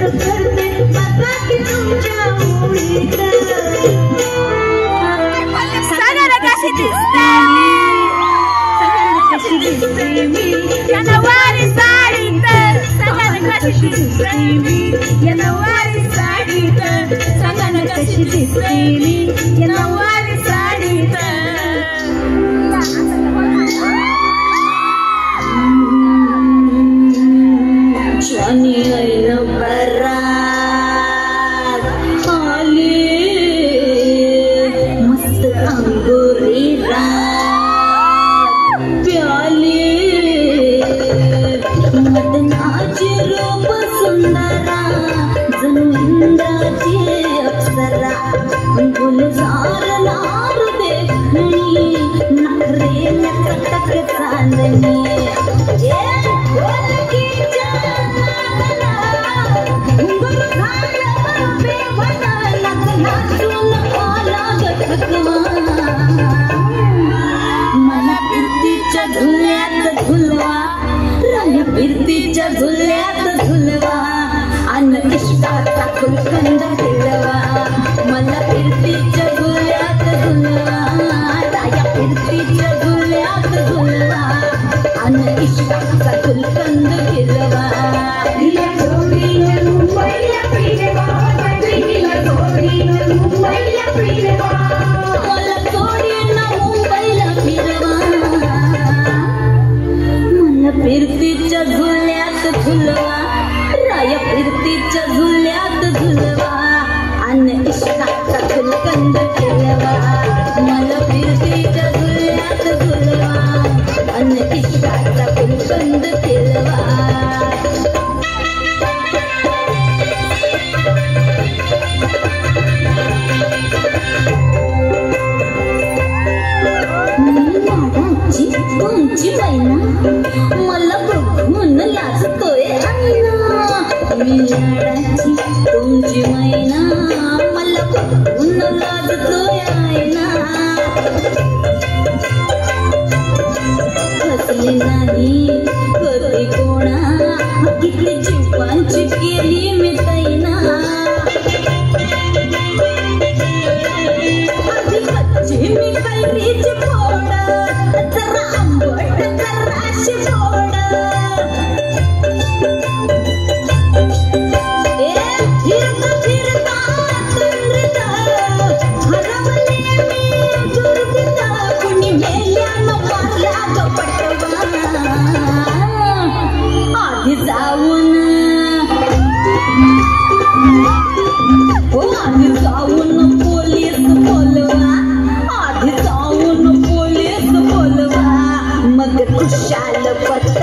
करते आता की तुमच्या ओळीत सगळं कशी दिसते मी या नवारी साडीत सगळं कशी दिसते मी या नवारी साडीत सगळं कशी दिसते मी या नवारी साडीत शनी ऐन बरात आली मस्त अंगुरी रात प्याली मदनाची रूप सुंदरा जणू इंद्राची अप्सरा गुलजार लार देखणी नखरे में कटक चांदनी मला फिरतीच्या झुल्यात झुलवा राया फिरतीच्या झुल्यात झुलवा अन इष्टाचा फुलकंद फिरवा मला फिरतीच्या झुल्यात झुलवा राया फिरतीच्या झुल्यात झुलवा अन इष्टाचा फुलकंद फिरवा फिरतीच्या झुल्यात झुलवा राया फिरतीच्या झुल्यात झुलवा अन इष्टाचा फुलकंद फिरवा मला फिरतीच्या झुल्यात झुलवा अन इष्टाचा फुलकंद फिरवा तुमची मैना मला बघून लाजतोय आईना मी लाडाची तुमची मैना मला बघून लाजतोय आईना हसले नाही कधी कोणा किती जीवांची केली मी तैना आधी कच्ची मी कैरीची फोड जरा आंबट जराशी फोड फिरता फिरता तुरता हरवले मी दुर्गता कुणी मेल्यानं मारला तो पटवा आधी जाऊन पोलीस बोलवा आधी जाऊन पोलीस बोलवा मग खुशाल पत